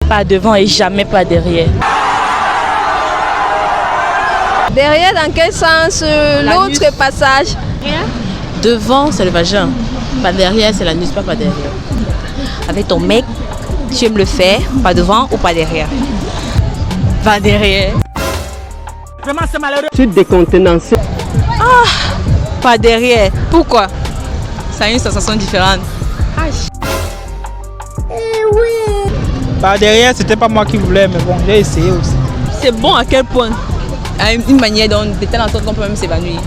Pas devant et jamais pas derrière. Derrière, dans quel sens? L'autre passage? Devant, c'est le vagin. Pas derrière, c'est l'anus, pas derrière. Avec ton mec, tu aimes le faire, pas devant ou pas derrière? Pas derrière. Vraiment, c'est malheureux. Tu décontenancé. Pas derrière. Pourquoi? Ça a une sensation différente. Bah derrière, c'était pas moi qui voulais, mais bon, j'ai essayé aussi. C'est bon à quel point? À une manière dont de telle sorte qu'on peut même s'évanouir.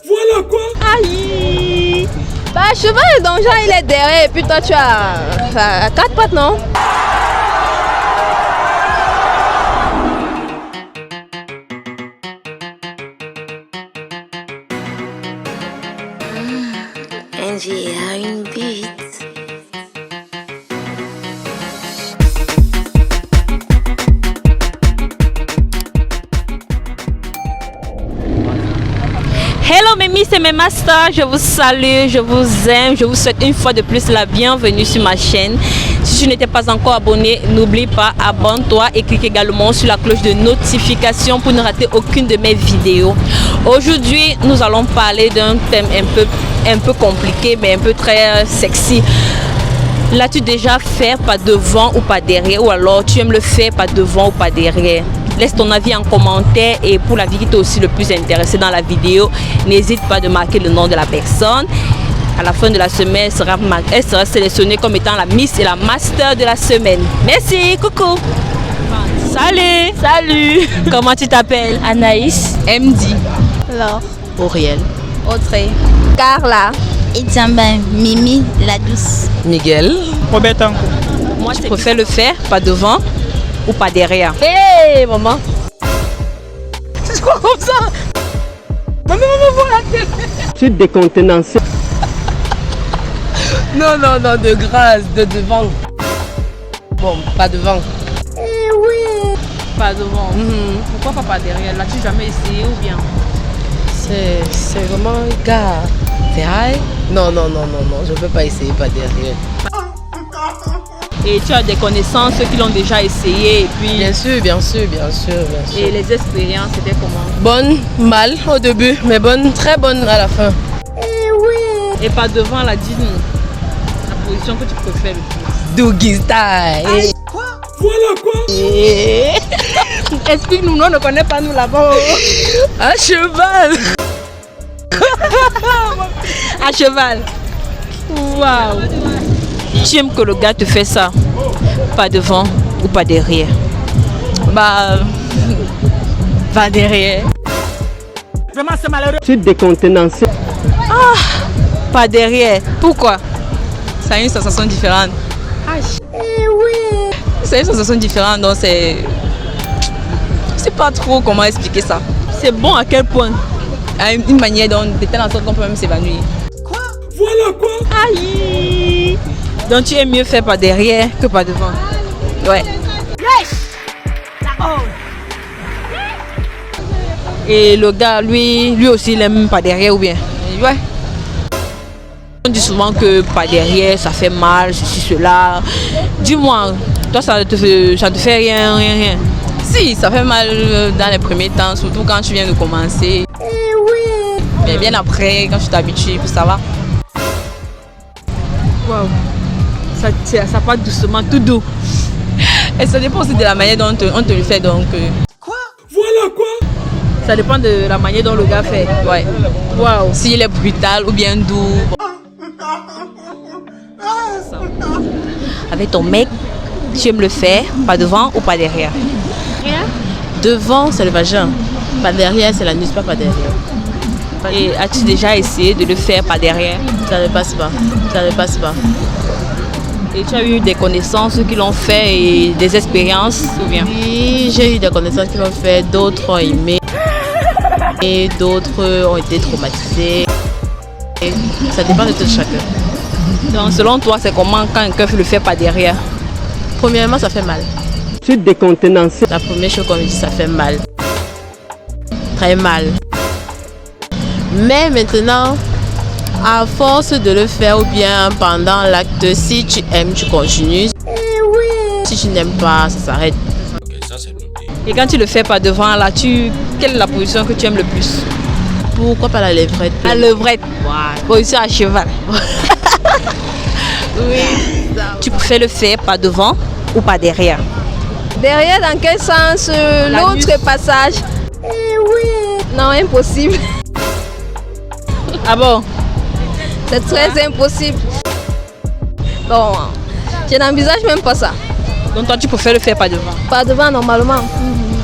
Voilà quoi? Aïe! Bah, cheval et donjon, il est derrière, et puis toi, tu as 4 pattes, non? Angie a une bite. Hello Mimi, c'est mes masters, je vous salue, je vous aime, je vous souhaite une fois de plus la bienvenue sur ma chaîne. Si tu n'étais pas encore abonné, n'oublie pas, abonne-toi et clique également sur la cloche de notification pour ne rater aucune de mes vidéos. Aujourd'hui, nous allons parler d'un thème un peu compliqué mais un peu très sexy. L'as-tu déjà fait pas devant ou pas derrière, ou alors tu aimes le faire pas devant ou pas derrière? Laisse ton avis en commentaire, et pour l'avis qui t'est aussi le plus intéressé dans la vidéo, n'hésite pas de marquer le nom de la personne. À la fin de la semaine, elle sera sélectionnée comme étant la Miss et la Master de la semaine. Merci, coucou. Salut. Salut. Comment tu t'appelles? Anaïs, MD. Laure, Auriel. Audrey. Carla. Itzamba, Mimi, la douce. Miguel. Roberto. Moi, je préfère le faire pas devant ou pas derrière. Hé, maman. C'est quoi comme ça? Maman, voilà. Tu décontenancé. Non, de grâce, de devant. Bon, pas devant. Pas devant. Pourquoi pas derrière? L'as-tu jamais essayé ou bien? C'est vraiment gars. Ferraille? Non, je ne peux pas essayer pas derrière. Et tu as des connaissances qui l'ont déjà essayé, et puis... Bien sûr. Et les expériences, c'était comment? Bonne, mal au début, mais bonne, très bonne à la fin. Et pas devant, la dis-nous la position que tu préfères le plus. Doggy style. Voilà quoi? Explique-nous, nous, on ne connaît pas nous là-bas. À cheval. À cheval. Waouh. Tu aimes que le gars te fait ça, pas devant ou pas derrière? Bah, pas derrière. Vraiment, c'est malheureux. Tu décontenancé. Pas derrière. Pourquoi? Ça a une sensation différente. C'est une sensation différente, donc c'est... Je sais pas trop comment expliquer ça. C'est bon à quel point? À une manière dont de telle sorte qu'on peut même s'évanouir. Voilà quoi? Aïe! Donc tu aimes mieux faire pas derrière que pas devant? Ouais. Et le gars, lui aussi, il aime pas derrière ou bien? Ouais. On dit souvent que pas derrière, ça fait mal, ceci, cela. Dis-moi, toi, ça te fait rien? Si, ça fait mal dans les premiers temps, surtout quand tu viens de commencer. Mais bien après, quand tu t'habitues, puis ça va. Waouh, ça part doucement, tout doux. Et ça dépend aussi de la manière dont on te le fait, donc... Voilà quoi? Ça dépend de la manière dont le gars fait. Ouais. Waouh. S'il est brutal ou bien doux. Avec ton mec, tu aimes le faire, pas devant ou pas derrière? Devant, c'est le vagin. Pas derrière, c'est l'anus, pas derrière. Et as-tu déjà essayé de le faire pas derrière? Ça ne passe pas. Et tu as eu des connaissances qui l'ont fait et des expériences ou bien? Oui, j'ai eu des connaissances qui l'ont fait, d'autres ont aimé et d'autres ont été traumatisés. Et ça dépend de tout chacun. Donc selon toi, c'est comment quand un keuf le fait pas derrière? Premièrement, ça fait mal. Tu décontenancé. La première chose qu'on me dit, ça fait mal. Très mal. Mais maintenant, à force de le faire ou bien pendant l'acte, si tu aimes, tu continues. Si tu n'aimes pas, ça s'arrête. Et quand tu le fais pas devant, là, quelle est la position que tu aimes le plus? Pourquoi pas la levrette? La levrette. Ouais. Position à cheval. Oui. Tu préfères le faire pas devant ou pas derrière? Derrière, dans quel sens? L'autre passage? Oui. Non, impossible. Ah bon? C'est très impossible. Bon, je n'envisage même pas ça. Donc toi, tu préfères le faire pas devant? Pas devant, normalement.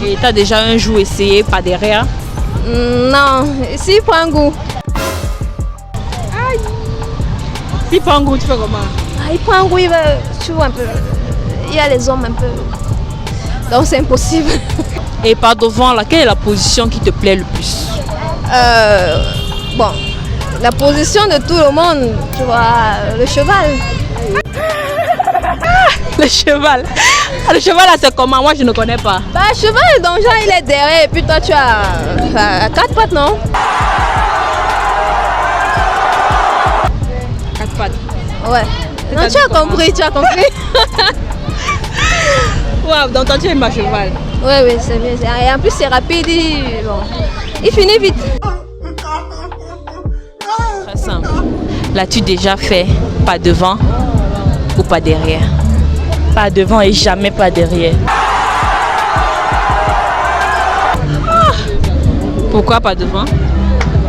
Et tu as déjà un jour essayé pas derrière? Non, ici, il prend un goût. Si pas un goût, tu fais comment? Il prend un goût, tu vois un peu. Il y a les hommes un peu. Donc c'est impossible. Et pas devant, là, quelle est la position qui te plaît le plus? Bon, la position de tout le monde, tu vois, le cheval. Le cheval. Ah, le cheval, là, c'est comment? Moi, je ne connais pas. Bah, cheval, donc genre, il est derrière et puis toi, tu as 4 pattes, non? 4 pattes. Ouais. Non, tu as compris, tu as compris. Waouh, donc toi, tu aimes ma cheval. Oui, c'est bien. Et en plus, c'est rapide. Il finit vite. Très simple. L'as-tu déjà fait pas devant ou pas derrière? Pas devant et jamais pas derrière. Pourquoi pas devant?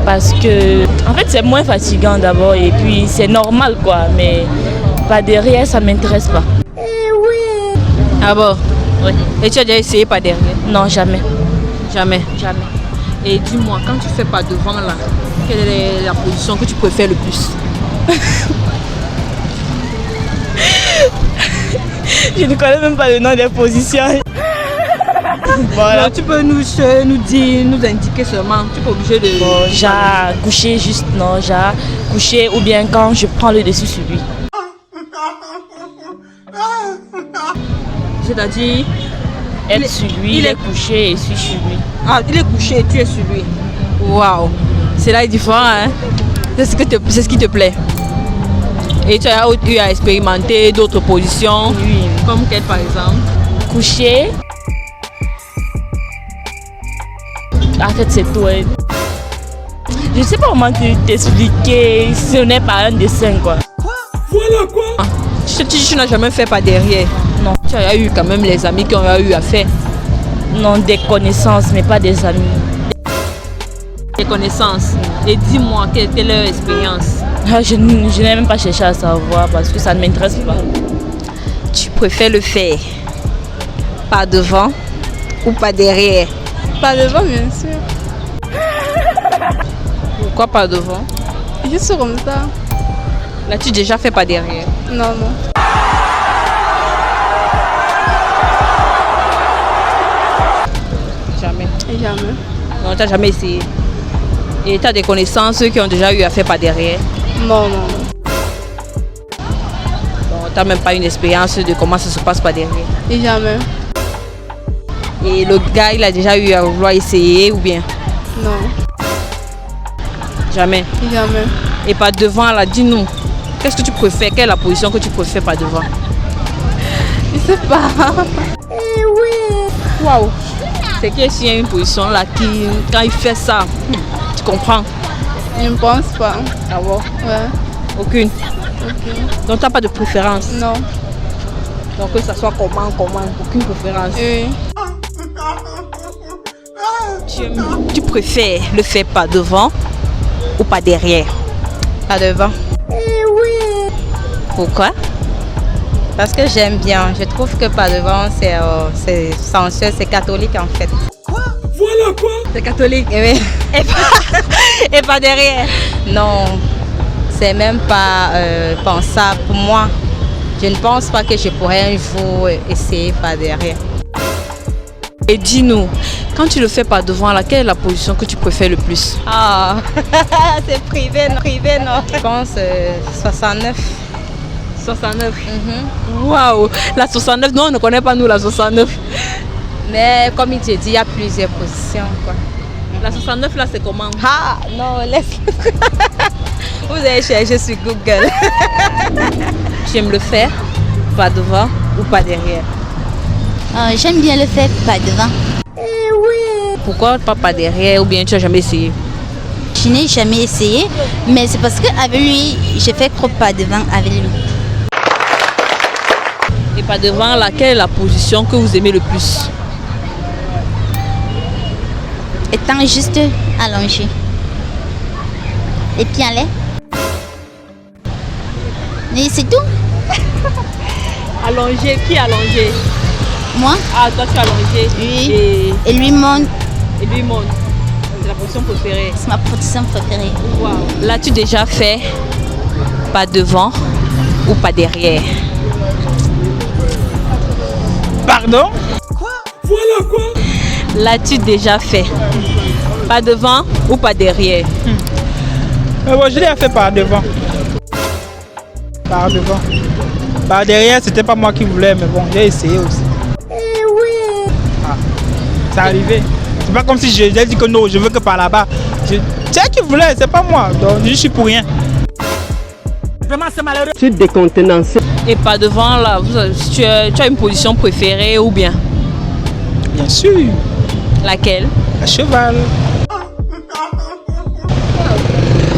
Parce que, en fait, c'est moins fatigant d'abord et puis c'est normal quoi, mais pas derrière, ça m'intéresse pas. Ah bon? Oui. Et tu as déjà essayé pas derrière? Non, jamais. Jamais. Jamais. Et dis-moi, quand tu fais pas devant là, quelle est la position que tu préfères le plus? Je ne connais même pas le nom des positions. Voilà. Alors, tu peux nous dire, nous indiquer seulement. Tu n'es pas obligé de... J'ai couché juste, non, j'ai couché ou bien quand je prends le dessus sur lui. C'est-à-dire, Être sur lui, il est couché et je suis sur lui. ah, il est couché et tu es sur lui. Waouh, c'est là différent, hein? C'est ce qui te plaît. Et tu as eu à expérimenter d'autres positions? Oui. Comme quelle par exemple? Couché. En fait, c'est tout. Hein. Je ne sais pas comment t'expliquer si ce n'est pas un dessin, quoi. Voilà quoi! Tu n'as jamais fait pas derrière? Non. Tu as eu quand même les amis qui ont eu à faire? Non, des connaissances, mais pas des amis. Des connaissances. Et dis-moi, quelle était leur expérience? Ah, je n'ai même pas cherché à savoir parce que ça ne m'intéresse pas. Tu préfères le faire pas devant ou pas derrière? Pas devant, bien sûr. Pourquoi pas devant? Juste comme ça. L'as-tu déjà fait pas derrière? Non, non. Jamais. Jamais. Non, tu n'as jamais essayé. Et tu as des connaissances qui ont déjà eu à faire pas derrière? Non, non, non. Bon, tu n'as même pas une expérience de comment ça se passe pas derrière. Jamais. Et le gars, il a déjà eu à vouloir essayer ou bien? Non. Jamais. Jamais. Et pas devant, là, dis-nous. Qu'est-ce que tu préfères? Quelle est la position que tu préfères pas devant? Je sais pas. Waouh! C'est qu'il y a une position là qui, quand il fait ça, tu comprends? Je ne pense pas. Ah bon? Ouais. Aucune. Ok. Donc tu n'as pas de préférence? Non. Donc que ça soit comment, aucune préférence. Oui. Tu préfères le faire pas devant ou pas derrière? Pas devant. Pourquoi? Parce que j'aime bien. Je trouve que pas devant, c'est sensuel, c'est catholique en fait. Voilà quoi? C'est catholique. Oui. Et pas derrière? Non, c'est même pas pensable pour moi. Je ne pense pas que je pourrais un jour essayer par derrière. Et dis-nous, quand tu le fais pas devant, là, quelle est la position que tu préfères le plus? Ah, c'est privé, non. Je pense 69. 69. Waouh! La 69, non, on ne connaît pas nous la 69. Mais comme il te dit, il y a plusieurs positions, quoi. La 69 là, c'est comment? Ah, non, laisse. Vous allez chercher sur Google. Tu aimes le faire pas devant ou pas derrière? J'aime bien le faire pas devant. Pourquoi pas derrière ou bien tu n'as jamais essayé? Je n'ai jamais essayé, mais c'est parce qu'avec lui, j'ai fait trop pas devant avec lui. Et pas devant, laquelle est la position que vous aimez le plus? Étant juste allongé. Et puis en l'air. Mais c'est tout. Allongé, qui est allongé? Moi, Ah, toi tu es allongé. oui. Et lui monte. Et lui monte. C'est la position préférée. C'est ma position préférée. Wow. L'as-tu déjà fait pas devant ou pas derrière? Pardon? L'as-tu déjà fait pas devant ou pas derrière? Bon, je l'ai fait par devant. Par devant. Par derrière, c'était pas moi qui voulais, mais bon, j'ai essayé aussi. Ah, c'est arrivé. C'est pas comme si j'ai dit que non, je veux que par là-bas. C'est elle qui voulait, c'est pas moi. Donc je suis pour rien. Vraiment, c'est malheureux. Je suis décontenancé. Et pas devant là, tu as une position préférée ou bien? Bien sûr, Laquelle? à cheval.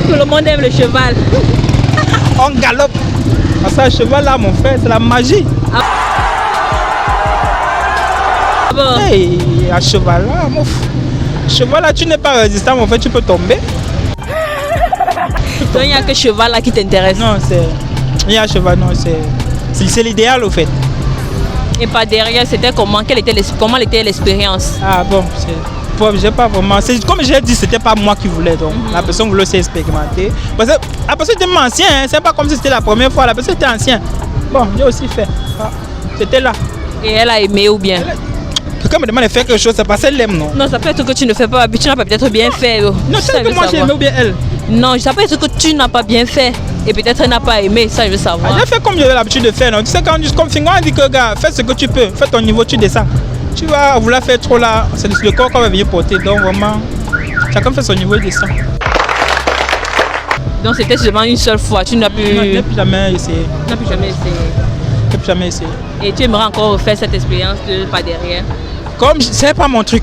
Tout le monde aime le cheval. On galope. Parce que à cheval là, mon frère, c'est la magie. Ah bon? Hey, à cheval là, mon frère. Cheval là, tu n'es pas résistant, mon frère, tu peux tomber. Donc il n'y a que cheval là qui t'intéresse. Non, c'est. Il y a cheval, non, c'est l'idéal au fait. Et pas derrière, c'était comment? Comment était l'expérience? Ah bon, j'ai pas vraiment. Comme j'ai dit, c'était pas moi qui voulais, donc la personne voulait s'expérimenter. Parce que la personne était même ancienne, hein, c'est pas comme si c'était la première fois, la personne était ancienne. Bon, j'ai aussi fait. Ah, c'était là. Et elle a aimé ou bien? Quelqu'un me demande de faire quelque chose, c'est parce qu'elle l'aime, non? Non, ça peut être que tu ne fais pas, tu n'as pas peut-être bien fait. Non, c'est que moi j'ai aimé ou bien elle. Non, ça peut être que tu n'as pas bien fait. Et peut-être elle n'a pas aimé, ça je veux savoir. J'ai fait comme j'avais l'habitude de faire, non? Tu sais, quand on dit que gars, fais ce que tu peux, fais ton niveau, tu descends. Tu vas vouloir faire trop là, c'est le corps qu'on va venir porter. Donc vraiment, chacun fait son niveau et descend. Donc c'était seulement une seule fois, tu n'as plus... Non, je n'ai plus jamais essayé. Tu n'as plus jamais essayé. Je n'ai plus jamais essayé. Et tu aimerais encore refaire cette expérience de pas derrière? Comme c'est pas mon truc,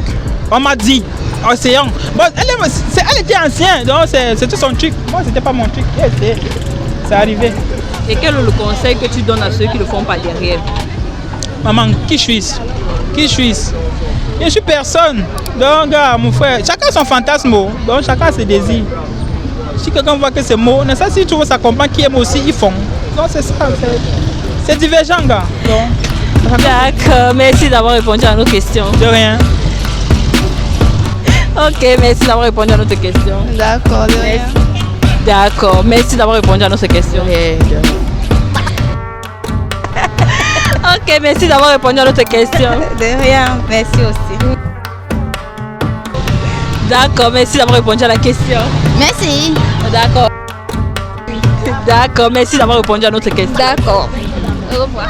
on m'a dit, en essayant. Bon, elle était ancienne, donc c'était son truc. Moi, c'était pas mon truc. C'est arrivé. Et quel est le conseil que tu donnes à ceux qui ne le font pas derrière? Maman, qui suis-je? Qui suis-je? Je suis personne. Donc, mon frère, chacun son fantasme. Donc, chacun ses désirs. Si quelqu'un voit que c'est mot, mais ça, si tu veux sa compagne qui aime aussi, ils font. Donc, c'est ça. C'est divergent, gars. D'accord, merci d'avoir répondu à nos questions. De rien. Ok, merci d'avoir répondu à notre question. D'accord, de rien. D'accord, merci d'avoir répondu à notre question. Ok, merci d'avoir répondu à notre question. De rien, merci aussi. D'accord, merci d'avoir répondu à la question. Merci. D'accord. D'accord, merci d'avoir répondu à notre question. D'accord. Au revoir.